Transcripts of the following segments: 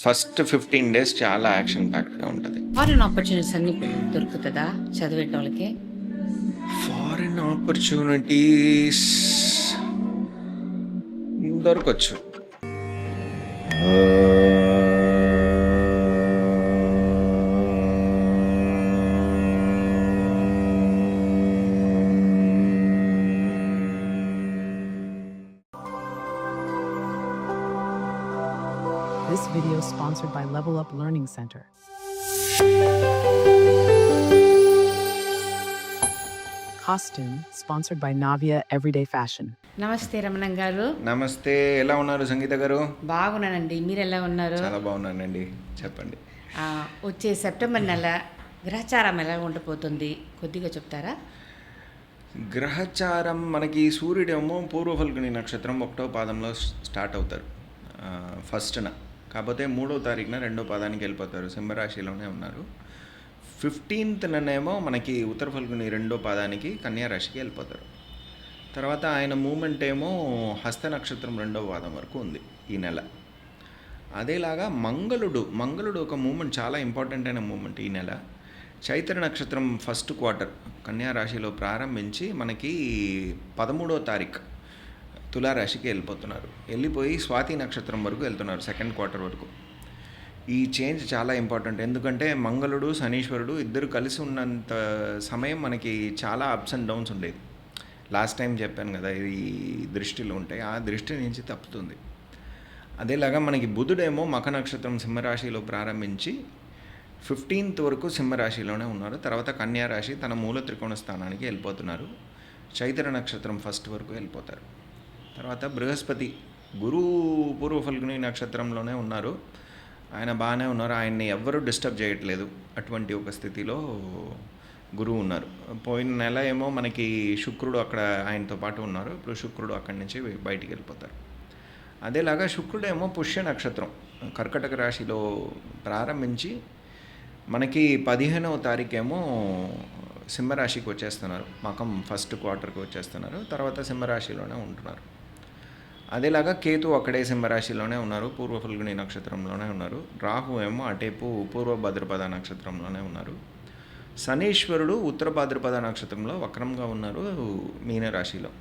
First 15 days చాలా action ప్యాక్డ్‌గా ఉంటది. ఫారెన్ ఆపర్చునిటీస్ అన్నీ దొరుకుతదా చదివేటోళ్ళకి? ఫారెన్ ఆపర్చునిటీస్ దొరకొచ్చు. This video is sponsored by Level Up Learning Center. Costume sponsored by Navia Everyday Fashion. నమస్తే రమణం గారు. నమస్తే. ఎలా ఉన్నారు సంగీత గారు? బాగున్నానండి. మీరెలా ఉన్నారు? చాలా బాగున్నానండి. చెప్పండి. వచ్చే సెప్టెంబర్ నెల గ్రహచారం ఎలా ఉండబోతుంది కొద్దిగా చెప్తారా? గ్రహచారం మనకి సూర్యుడేమో పూర్వ ఫల్గుని నక్షత్రం 1వ పాదంలో స్టార్ట్ అవుతారు ఫస్ట్న. కాకపోతే 3వ తారీఖున 2వ పాదానికి వెళ్ళిపోతారు. సింహరాశిలోనే ఉన్నారు. 15థనేమో మనకి ఉత్తర ఫల్గుని 2వ పాదానికి కన్యా రాశికి వెళ్ళిపోతారు. తర్వాత ఆయన మూమెంట్ ఏమో హస్త నక్షత్రం 2వ పాదం వరకు ఉంది ఈ నెల. అదేలాగా మంగళుడు ఒక మూమెంట్, చాలా ఇంపార్టెంట్ అయిన మూమెంట్ ఈ నెల. చైత్ర నక్షత్రం ఫస్ట్ క్వార్టర్ కన్యా రాశిలో ప్రారంభించి మనకి 13వ తారీఖు తులారాశికి వెళ్ళిపోతున్నారు. వెళ్ళిపోయి స్వాతి నక్షత్రం వరకు వెళ్తున్నారు, సెకండ్ క్వార్టర్ వరకు. ఈ చేంజ్ చాలా ఇంపార్టెంట్. ఎందుకంటే మంగళుడు శనీశ్వరుడు ఇద్దరు కలిసి ఉన్నంత సమయం మనకి చాలా అప్స్ అండ్ డౌన్స్ ఉండేది. లాస్ట్ టైం చెప్పాను కదా, ఈ దృష్టిలో ఉంటాయి, ఆ దృష్టి నుంచి తప్పుతుంది. అదేలాగా మనకి బుధుడేమో మఖ నక్షత్రం సింహరాశిలో ప్రారంభించి 15th వరకు సింహరాశిలోనే ఉన్నారు. తర్వాత కన్యా రాశి తన మూల త్రికోణ స్థానానికి వెళ్ళిపోతున్నారు. చైత్ర నక్షత్రం ఫస్ట్ వరకు వెళ్ళిపోతారు. తర్వాత బృహస్పతి గురువు పూర్వ ఫల్గుని నక్షత్రంలోనే ఉన్నారు. ఆయన బాగానే ఉన్నారు, ఆయన్ని ఎవ్వరూ డిస్టర్బ్ చేయట్లేదు. అటువంటి ఒక స్థితిలో గురువు ఉన్నారు. పోయిన నెల ఏమో మనకి శుక్రుడు అక్కడ ఆయనతో పాటు ఉన్నారు. ఇప్పుడు శుక్రుడు అక్కడి నుంచి బయటికి వెళ్ళిపోతారు. అదేలాగా శుక్రుడేమో పుష్య నక్షత్రం కర్కటక రాశిలో ప్రారంభించి మనకి 15వ తారీఖేమో సింహరాశికి వచ్చేస్తున్నారు. మకం ఫస్ట్ క్వార్టర్కి వచ్చేస్తున్నారు. తర్వాత సింహరాశిలోనే ఉంటున్నారు. అదేలాగా కేతు అక్కడే సింహరాశిలోనే ఉన్నారు, పూర్వ ఫల్గుని నక్షత్రంలోనే ఉన్నారు. రాహు ఏమో అటేపు పూర్వ భాద్రపద నక్షత్రంలోనే ఉన్నారు. శనీశ్వరుడు ఉత్తర భాద్రపద నక్షత్రంలో వక్రంగా ఉన్నారు మీనరాశిలో.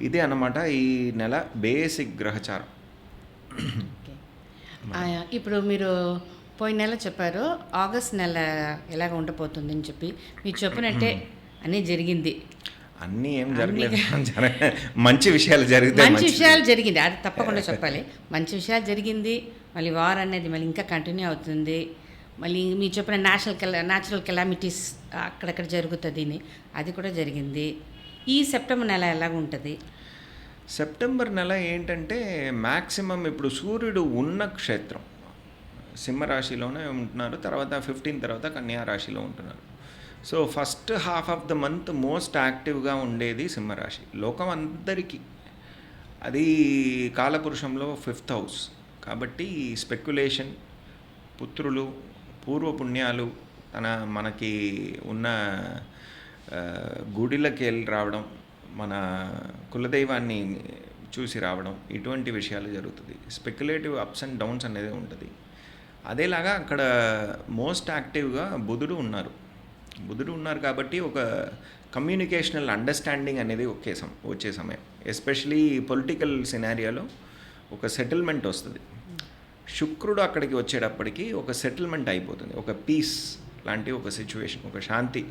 ఇదే అన్నమాట ఈ నెల బేసిక్ గ్రహచారం. ఇప్పుడు మీరు పోయిన నెల చెప్పారు ఆగస్ట్ నెల ఎలాగ ఉండబోతుంది అని చెప్పి. మీరు చెప్పినట్టే అన్నీ జరిగింది. అన్నీ ఏం జరగలేదు, మంచి విషయాలు జరిగితే మంచి విషయాలు జరిగింది, అది తప్పకుండా చెప్పాలి. మంచి విషయాలు జరిగింది. మళ్ళీ వార్ అనేది మళ్ళీ ఇంకా కంటిన్యూ అవుతుంది. మళ్ళీ మీరు చెప్పిన న్యాచురల్ కెలామిటీస్ అక్కడక్కడ జరుగుతుంది, అది కూడా జరిగింది. ఈ సెప్టెంబర్ నెల ఎలాగ ఉంటుంది? సెప్టెంబర్ నెల ఏంటంటే మ్యాక్సిమం ఇప్పుడు సూర్యుడు ఉన్న క్షేత్రం సింహరాశిలోనే ఉంటున్నారు. తర్వాత 15 తర్వాత కన్యా రాశిలో ఉంటున్నారు. So first half of the month most యాక్టివ్గా ఉండేది సింహరాశి లోకం అందరికీ. అది కాలపురుషంలో 5th హౌస్ కాబట్టి స్పెక్యులేషన్, పుత్రులు, పూర్వపుణ్యాలు, మనకి ఉన్న గుడిలకి వెళ్ళి రావడం, మన కులదైవాన్ని చూసి రావడం, ఇటువంటి విషయాలు జరుగుతుంది. స్పెక్యులేటివ్ అప్స్ అండ్ డౌన్స్ అనేది ఉంటుంది. అదేలాగా అక్కడ మోస్ట్ యాక్టివ్గా బుధుడు ఉన్నారు కాబట్టి ఒక కమ్యూనికేషనల్ అండర్స్టాండింగ్ అనేది వచ్చే సమయం. ఎస్పెషలీ పొలిటికల్ సినారియోలో ఒక సెటిల్మెంట్ వస్తుంది. శుక్రుడు అక్కడికి వచ్చేటప్పటికి ఒక సెటిల్మెంట్ అయిపోతుంది, ఒక పీస్ లాంటి ఒక సిచ్యువేషన్, ఒక శాంతి.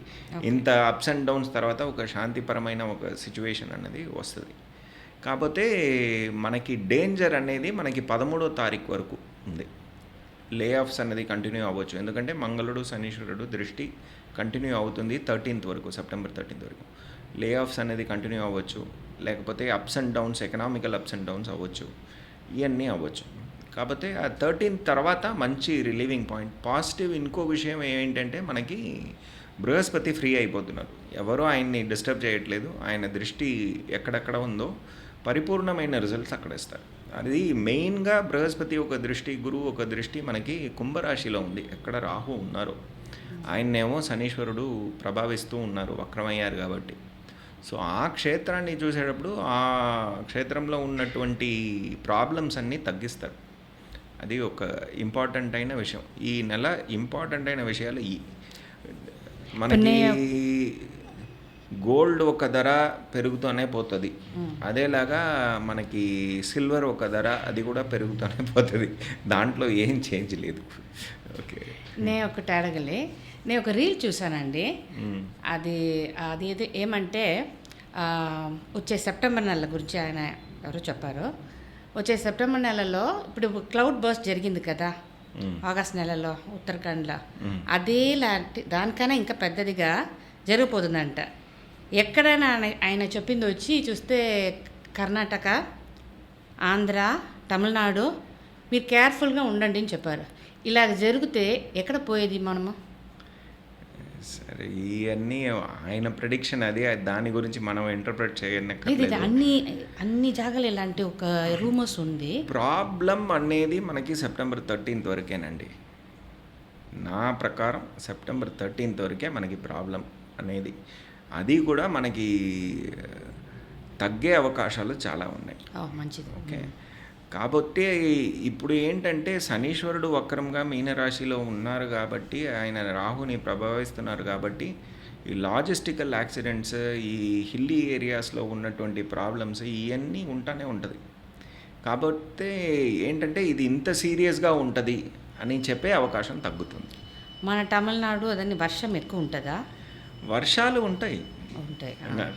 ఇంత అప్స్ అండ్ డౌన్స్ తర్వాత ఒక శాంతిపరమైన ఒక సిచ్యువేషన్ అనేది వస్తుంది. కాకపోతే మనకి డేంజర్ అనేది మనకి 13వ తారీఖు వరకు ఉంది. లే ఆఫ్స్ అనేది కంటిన్యూ అవ్వచ్చు. ఎందుకంటే మంగళుడు శనీశ్వరుడు దృష్టి కంటిన్యూ అవుతుంది 13th వరకు, సెప్టెంబర్ 13th వరకు. లే ఆఫ్స్ అనేది కంటిన్యూ అవ్వచ్చు, లేకపోతే ups and downs, economical ups and downs అవ్వచ్చు, ఇవన్నీ అవ్వచ్చు. కాకపోతే ఆ 13th తర్వాత మంచి రిలీవింగ్ పాయింట్. పాజిటివ్ ఇంకో విషయం ఏంటంటే మనకి బృహస్పతి ఫ్రీ అయిపోతున్నారు. ఎవరో ఆయన్ని డిస్టర్బ్ చేయట్లేదు. ఆయన దృష్టి ఎక్కడెక్కడ ఉందో పరిపూర్ణమైన రిజల్ట్స్ అక్కడ ఇస్తారు. అది మెయిన్గా బృహస్పతి ఒక దృష్టి, గురువు ఒక దృష్టి మనకి కుంభరాశిలో ఉంది, ఎక్కడ రాహు ఉన్నారు. ఆయన్నేమో శనీశ్వరుడు ప్రభావిస్తూ ఉన్నారు, వక్రమయ్యారు కాబట్టి. సో ఆ క్షేత్రాన్ని చూసేటప్పుడు ఆ క్షేత్రంలో ఉన్నటువంటి ప్రాబ్లమ్స్ అన్నీ తగ్గిస్తారు. అది ఒక ఇంపార్టెంట్ అయిన విషయం. ఈ నెల ఇంపార్టెంట్ అయిన విషయాలు మనకి గోల్డ్ ఒక ధర పెరుగుతూనే పోతుంది, అదేలాగా మనకి సిల్వర్ ఒక ధర అది కూడా పెరుగుతూనే పోతుంది. దాంట్లో ఏం చేంజ్ లేదు. ఓకే, నేను ఒకటి అడగలే, నేను ఒక రీల్ చూసానండి. అది అది ఏమంటే వచ్చే సెప్టెంబర్ నెల గురించి ఆయన ఎవరో చెప్పారు. వచ్చే సెప్టెంబర్ నెలలో ఇప్పుడు క్లౌడ్ బర్స్ట్ జరిగింది కదా ఆగస్ట్ నెలలో ఉత్తరాఖండ్లో, అదే దానికన్నా ఇంకా పెద్దదిగా జరిగిపోతుందంట. ఎక్కడైనా ఆయన చెప్పింది వచ్చి చూస్తే కర్ణాటక, ఆంధ్ర, తమిళనాడు మీరు కేర్ఫుల్గా ఉండండి అని చెప్పారు. ఇలాగ జరిగితే ఎక్కడ పోయేది మనము? సరే, ఇవన్నీ ఆయన ప్రెడిక్షన్, అది దాని గురించి మనం ఇంటర్ప్రిట్ లేదు, చేయనక్కర్లేదు. అన్ని జాగాలు ఇలాంటి ఒక రూమర్స్ ఉంది. ప్రాబ్లం అనేది మనకి సెప్టెంబర్ 13th వరకేనండి. నా ప్రకారం సెప్టెంబర్ 13th వరకే మనకి ప్రాబ్లం అనేది. అది కూడా మనకి తగ్గే అవకాశాలు చాలా ఉన్నాయి. మంచిది. ఓకే, కాబట్టి ఇప్పుడు ఏంటంటే శనీశ్వరుడు వక్రంగా మీనరాశిలో ఉన్నారు కాబట్టి, ఆయన రాహుని ప్రభావిస్తున్నారు కాబట్టి, ఈ లాజిస్టికల్ యాక్సిడెంట్స్, ఈ హిల్లీ ఏరియాస్లో ఉన్నటువంటి ప్రాబ్లమ్స్ ఇవన్నీ ఉంటానే ఉంటుంది. కాబట్టి ఏంటంటే ఇది ఇంత సీరియస్గా ఉంటుంది అని చెప్పే అవకాశం తగ్గుతుంది. మన తమిళనాడు అదని వర్షం ఎక్కువ ఉంటుందా? వర్షాలు ఉంటాయి,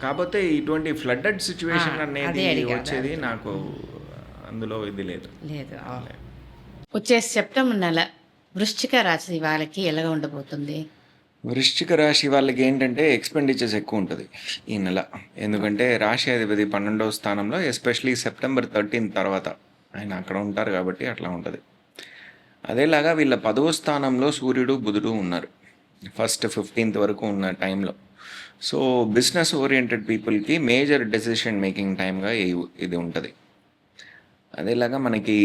కాకపోతే ఇటువంటి ఫ్లడ్డెడ్ సిచ్యువేషన్ అనేది వచ్చేది నాకు అందులో ఇది లేదు. వచ్చే సెప్టెంబర్ నెల వృశ్చిక రాశి వాళ్ళకి ఎలాగ ఉండబోతుంది? వృశ్చిక రాశి వాళ్ళకి ఏంటంటే ఎక్స్పెండిచర్స్ ఎక్కువ ఉంటుంది ఈ నెల. ఎందుకంటే రాశి అధిపతి 12వ స్థానంలో, ఎస్పెషలీ సెప్టెంబర్ 13 తర్వాత ఆయన అక్కడ ఉంటారు కాబట్టి అట్లా ఉంటుంది. అదేలాగా వీళ్ళ 10వ స్థానంలో సూర్యుడు బుధుడు ఉన్నారు ఫస్ట్ 15th వరకు ఉన్న టైంలో. సో బిజినెస్ ఓరియంటెడ్ పీపుల్కి మేజర్ డెసిషన్ మేకింగ్ టైంగా ఇది ఉంటుంది. అదేలాగా మనకి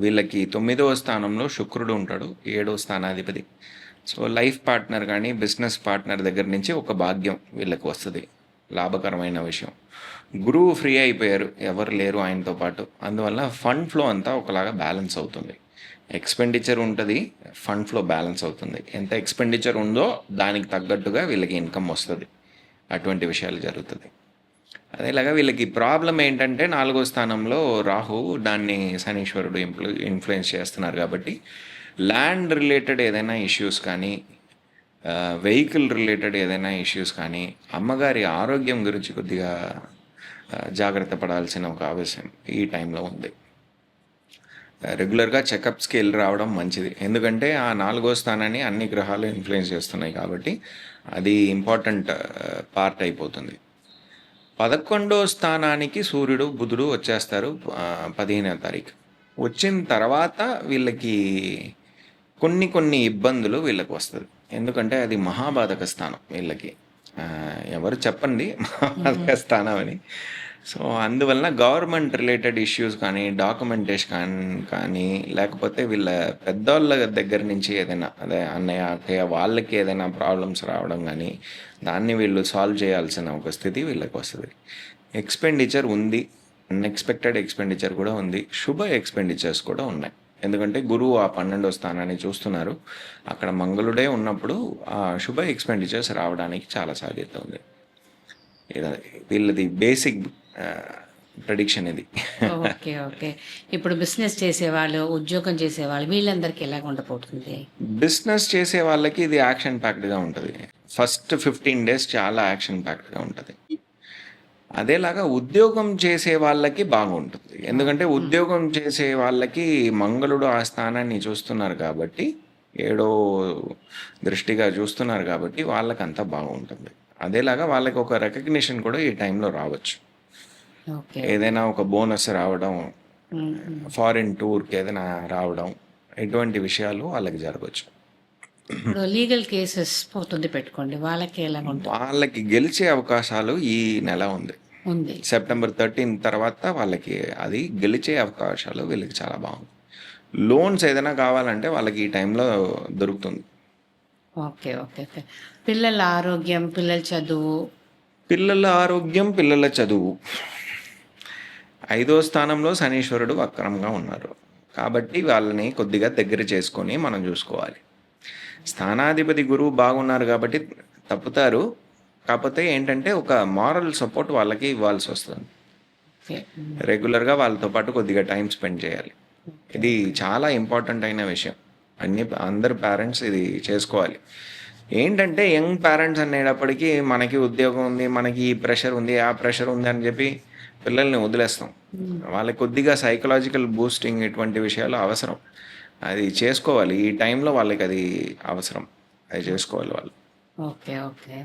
వీళ్ళకి 9వ స్థానంలో శుక్రుడు ఉంటాడు, 7వ స్థానాధిపతి. సో లైఫ్ పార్ట్నర్ కానీ బిజినెస్ పార్ట్నర్ దగ్గర నుంచి ఒక భాగ్యం వీళ్ళకి వస్తుంది, లాభకరమైన విషయం. గురువు ఫ్రీ అయిపోయారు, ఎవరు లేరు ఆయనతో పాటు. అందువల్ల ఫండ్ ఫ్లో అంతా ఒకలాగా బ్యాలెన్స్ అవుతుంది. ఎక్స్పెండిచర్ ఉంటుంది, ఫండ్ ఫ్లో బ్యాలెన్స్ అవుతుంది. ఎంత ఎక్స్పెండిచర్ ఉందో దానికి తగ్గట్టుగా వీళ్ళకి ఇన్కమ్ వస్తుంది. అటువంటి విషయాలు జరుగుతుంది. అదేలాగా వీళ్ళకి ప్రాబ్లం ఏంటంటే 4వ స్థానంలో రాహు, దాన్ని శనీశ్వరుడు ఇన్ఫ్లుయెన్స్ చేస్తున్నారు కాబట్టి ల్యాండ్ రిలేటెడ్ ఏదైనా ఇష్యూస్ కానీ, వెహికల్ రిలేటెడ్ ఏదైనా ఇష్యూస్ కానీ, అమ్మగారి ఆరోగ్యం గురించి కొద్దిగా జాగ్రత్త పడాల్సిన ఒక ఆవశ్యం ఈ టైంలో ఉంది. రెగ్యులర్గా చెకప్స్కి వెళ్ళి రావడం మంచిది, ఎందుకంటే ఆ 4వ స్థానాన్ని అన్ని గ్రహాలు ఇన్ఫ్లుయెన్స్ చేస్తున్నాయి కాబట్టి అది ఇంపార్టెంట్ పార్ట్ అయిపోతుంది. 11వ స్థానానికి సూర్యుడు బుధుడు వచ్చేస్తారు 15వ తారీఖు. వచ్చిన తర్వాత వీళ్ళకి కొన్ని ఇబ్బందులు వీళ్ళకి వస్తుంది, ఎందుకంటే అది మహాబాధక స్థానం వీళ్ళకి. ఎవరు చెప్పండి మహాబాధక స్థానం అని. సో అందువలన గవర్నమెంట్ రిలేటెడ్ ఇష్యూస్ కానీ, డాక్యుమెంటేషన్ కానీ, లేకపోతే వీళ్ళ పెద్దవాళ్ళ దగ్గర నుంచి ఏదైనా, అదే అన్నయ్య అక్కయ్య వాళ్ళకి ఏదైనా ప్రాబ్లమ్స్ రావడం కానీ, దాన్ని వీళ్ళు సాల్వ్ చేయాల్సిన ఒక స్థితి వీళ్ళకి వస్తుంది. ఎక్స్పెండిచర్ ఉంది, అన్ఎక్స్పెక్టెడ్ ఎక్స్పెండిచర్ కూడా ఉంది, శుభ ఎక్స్పెండిచర్స్ కూడా ఉన్నాయి. ఎందుకంటే గురువు ఆ 12వ స్థానాన్ని చూస్తున్నారు, అక్కడ మంగళుడే ఉన్నప్పుడు ఆ శుభ ఎక్స్పెండిచర్స్ రావడానికి చాలా సాధ్యత ఉంది. వీళ్ళది బేసిక్ ప్రెడిక్షన్ ఇది. ఓకే. ఇప్పుడు బిజినెస్ చేసేవాళ్ళు, ఉద్యోగం చేసేవాళ్ళు వీళ్ళందరికీ ఎలాగ ఉండబోతుంది? బిజినెస్ చేసే వాళ్ళకి ఇది యాక్షన్ ప్యాక్డ్గా ఉంటుంది. ఫస్ట్ 15 days చాలా యాక్షన్ ప్యాక్డ్గా ఉంటుంది. అదేలాగా ఉద్యోగం చేసే వాళ్ళకి బాగుంటుంది, ఎందుకంటే ఉద్యోగం చేసే వాళ్ళకి మంగళుడు ఆ స్థానాన్ని చూస్తున్నారు కాబట్టి, 7వ దృష్టిగా చూస్తున్నారు కాబట్టి వాళ్ళకి అంతా బాగుంటుంది. అదేలాగా వాళ్ళకి ఒక రికగ్నిషన్ కూడా ఈ టైంలో రావచ్చు. ఏదైనా ఒక బోనస్ రావడం, ఫారిన్ టూర్కి ఏదైనా రావడం, ఇటువంటి విషయాలు వాళ్ళకి జరగవచ్చు. లీగల్ కేసెస్ పోతుంది పెట్టుకోండి, వాళ్ళకి ఎలా ఉంటుంది? వాళ్ళకి గెలిచే అవకాశాలు ఈ నెల ఉంది. సెప్టెంబర్ 13 తర్వాత వాళ్ళకి అది గెలిచే అవకాశాలు వీళ్ళకి చాలా బాగుంది. లోన్స్ ఏదైనా కావాలంటే వాళ్ళకి ఈ టైంలో దొరుకుతుంది. ఓకే. పిల్లల ఆరోగ్యం, పిల్లల చదువు, పిల్లల చదువు 5వ స్థానంలో శనీశ్వరుడు వక్రంగా ఉన్నారు కాబట్టి వాళ్ళని కొద్దిగా దగ్గర చేసుకొని మనం చూసుకోవాలి. స్థానాధిపతి గురువు బాగున్నారు కాబట్టి తప్పుతారు. కాకపోతే ఏంటంటే ఒక మారల్ సపోర్ట్ వాళ్ళకి ఇవ్వాల్సి వస్తుంది. ఓకే. రెగ్యులర్గా వాళ్ళతో పాటు కొద్దిగా టైం స్పెండ్ చేయాలి. ఇది చాలా ఇంపార్టెంట్ అయిన విషయం. అందరు పేరెంట్స్ ఇది చేసుకోవాలి. ఏంటంటే యంగ్ పేరెంట్స్ అనేటప్పటికీ మనకి ఉద్యోగం ఉంది, మనకి ఈ ప్రెషర్ ఉంది, ఆ ప్రెషర్ ఉంది అని చెప్పి పిల్లల్ని వదిలేస్తాం. వాళ్ళకి కొద్దిగా సైకలాజికల్ బూస్టింగ్ ఇటువంటి విషయాలు అవసరం. అది చేసుకోవాలి. ఈ టైంలో వాళ్ళకి అది అవసరం. అది చేసుకోవాలి వాళ్ళు. ఓకే. ఓకే.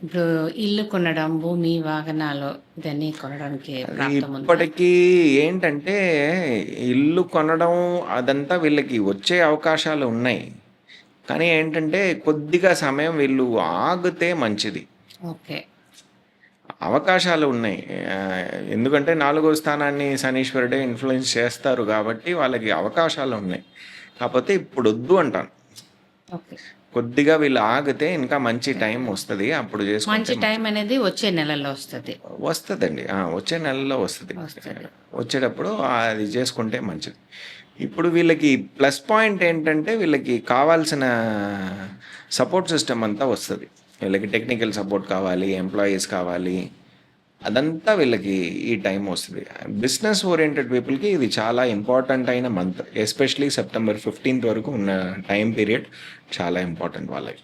ఇప్పుడు ఇల్లు కొనడం, భూమి, వాహనాలు ఇదన్నీ కొనడానికి ప్రాప్తం ఉందా? ఇప్పటికీ ఏంటంటే ఇల్లు కొనడం అదంతా వీళ్ళకి వచ్చే అవకాశాలు ఉన్నాయి. కానీ ఏంటంటే కొద్దిగా సమయం వీళ్ళు ఆగితే మంచిది. ఓకే. అవకాశాలు ఉన్నాయి. ఎందుకంటే 4వ స్థానాన్ని శనీశ్వరుడే ఇన్ఫ్లుయెన్స్ చేస్తారు కాబట్టి వాళ్ళకి అవకాశాలు ఉన్నాయి. కాకపోతే ఇప్పుడు వద్దు అంటాను. ఓకే. కొద్దిగా వీళ్ళు ఆగితే ఇంకా మంచి టైం వస్తుంది. అప్పుడు మంచి చేసుకుంటే టైం అనేది వచ్చే నెలలో వస్తుంది. వస్తుందండి. వచ్చే నెలలో వస్తుంది. వస్తుంది. వచ్చేటప్పుడు అది చేసుకుంటే మంచిది. ఇప్పుడు వీళ్ళకి ప్లస్ పాయింట్ ఏంటంటే వీళ్ళకి కావాల్సిన సపోర్ట్ సిస్టమ్ అంతా వస్తుంది. వీళ్ళకి టెక్నికల్ సపోర్ట్ కావాలి, ఎంప్లాయీస్ కావాలి, అదంతా వీళ్ళకి ఈ టైం వస్తుంది. బిజినెస్ ఓరియంటెడ్ పీపుల్కి ఇది చాలా ఇంపార్టెంట్ అయిన మంత్. ఎస్పెషలీ సెప్టెంబర్ 15th వరకు ఉన్న టైం పీరియడ్ చాలా ఇంపార్టెంట్ వాళ్ళకి.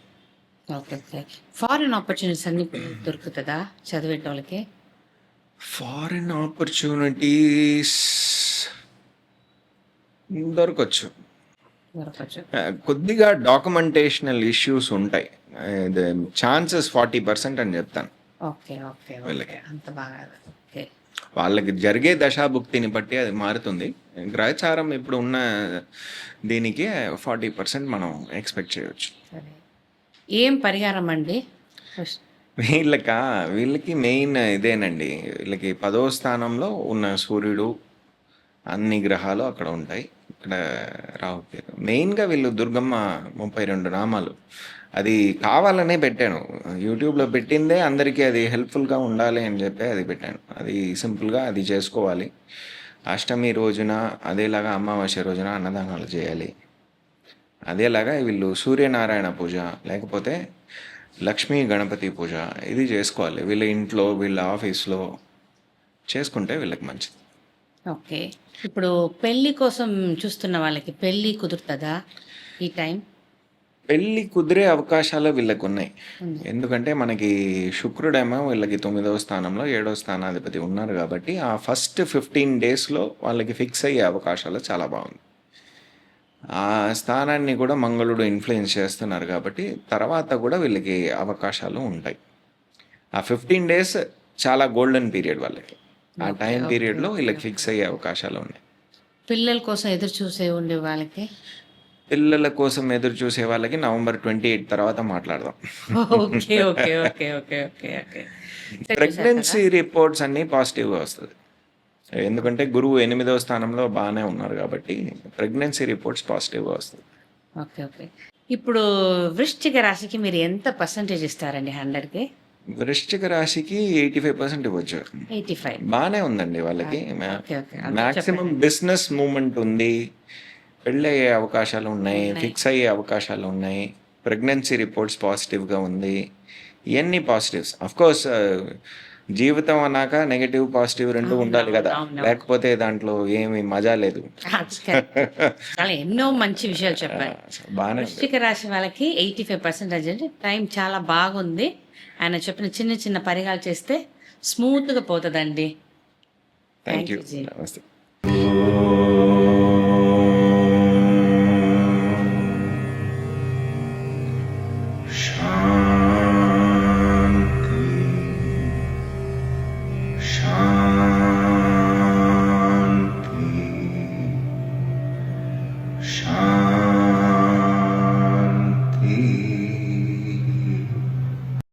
ఓకే. ఓకే. ఫారిన్ ఆపర్చునిటీస్ అన్ని దొరుకుతుందా చదివేట వాళ్ళకి? ఫారిన్ ఆపర్చునిటీస్ దొరకచ్చు. దొరకచ్చు. కొద్దిగా డాక్యుమెంటేషనల్ ఇష్యూస్ ఉంటాయి. ఛాన్సెస్ 40% అని చెప్తాను. ఓకే. ఓకే. ఓకే. వీళ్ళకి. అంత బాగా. ఓకే. వాళ్ళకి జరిగే దశాభుక్తిని బట్టి అది మారుతుంది. గ్రహచారం ఇప్పుడు ఉన్న దీనికి 40% మనం ఎక్స్పెక్ట్ చేయవచ్చు. సరే. ఏం పరిహారం అండి? వీళ్ళకి మెయిన్ ఇదేనండి. వీళ్ళకి 10వ స్థానంలో ఉన్న సూర్యుడు, అన్ని గ్రహాలు అక్కడ ఉంటాయి. ఇక్కడ రాహు కేతు. మెయిన్గా వీళ్ళు దుర్గమ్మ 32 నామాలు అది కావాలనే పెట్టాను. యూట్యూబ్లో పెట్టిందే అందరికీ అది హెల్ప్ఫుల్గా ఉండాలి అని చెప్పి అది పెట్టాను. అది సింపుల్గా అది చేసుకోవాలి. అష్టమి రోజున అదేలాగా అమావాస్య రోజున అన్నదానాలు చేయాలి. అదేలాగా వీళ్ళు సూర్యనారాయణ పూజ లేకపోతే లక్ష్మీ గణపతి పూజ ఇది చేసుకోవాలి. వీళ్ళ ఇంట్లో వీళ్ళ ఆఫీస్లో చేసుకుంటే వీళ్ళకి మంచిది. ఓకే. ఇప్పుడు పెళ్లి కోసం చూస్తున్న వాళ్ళకి పెళ్లి కుదురుతుందా ఈ టైం? పెళ్ళి కుదిరే అవకాశాలు వీళ్ళకి ఉన్నాయి. ఎందుకంటే మనకి శుక్రుడేమో వీళ్ళకి 9వ స్థానంలో 7వ స్థానాధిపతి ఉన్నారు కాబట్టి ఆ ఫస్ట్ 15 డేస్లో వాళ్ళకి ఫిక్స్ అయ్యే అవకాశాలు చాలా బాగుంది. ఆ స్థానాన్ని కూడా మంగళుడు ఇన్ఫ్లుయెన్స్ చేస్తున్నారు కాబట్టి తర్వాత కూడా వీళ్ళకి అవకాశాలు ఉంటాయి. ఆ 15 డేస్ చాలా గోల్డెన్ పీరియడ్ వాళ్ళకి. ఆ టైం పీరియడ్లో వీళ్ళకి ఫిక్స్ అయ్యే అవకాశాలు ఉన్నాయి. పిల్లల కోసం ఎదురు చూసే ఉండే వాళ్ళకి? పిల్లల కోసం ఎదురు చూసే వాళ్ళకి నవంబర్ 28 తర్వాత మాట్లాడదాం. Okay. Okay. Okay. Okay. Okay. Okay. Pregnancy reports అన్నీ పాజిటివ్గా వస్తుంది. ఎందుకంటే గురువు 8వ స్థానంలో బాగానే ఉన్నారు కాబట్టి ప్రెగ్నెన్సీ రిపోర్ట్స్ పాజిటివ్గా వస్తుంది. ఓకే. ఓకే. ఇప్పుడు వృశ్చిక రాశికి మీరు ఎంత పర్సంటేజ్ ఇస్తారండి 100కి? వృశ్చిక రాశికి 85% ఇవ్వచ్చు. 85. బాగానే ఉందండి వాళ్ళకి. Okay. Okay. Maximum business moment ఉంది, పెళ్ళి అయ్యే అవకాశాలు ఉన్నాయి, ఫిక్స్ అయ్యే అవకాశాలు ఉన్నాయి, ప్రెగ్నెన్సీ రిపోర్ట్స్ పాజిటివ్గా ఉంది. ఇవన్నీ పాజిటివ్స్. అఫ్కోర్స్ జీవితం అన్నాక నెగటివ్ పాజిటివ్ రెండు ఉండాలి కదా, లేకపోతే దాంట్లో ఏమి మజా లేదు. చాలా ఎన్నో మంచి విషయాలు చెప్పారు. బాగానే వృశ్చిక రాశి వాళ్ళకి 85% అంటే టైం చాలా బాగుంది. ఆయన చెప్పిన చిన్న చిన్న పరిహారాలు చేస్తే స్మూత్గా పోతుందండి. Thank you. జీ. నమస్తే.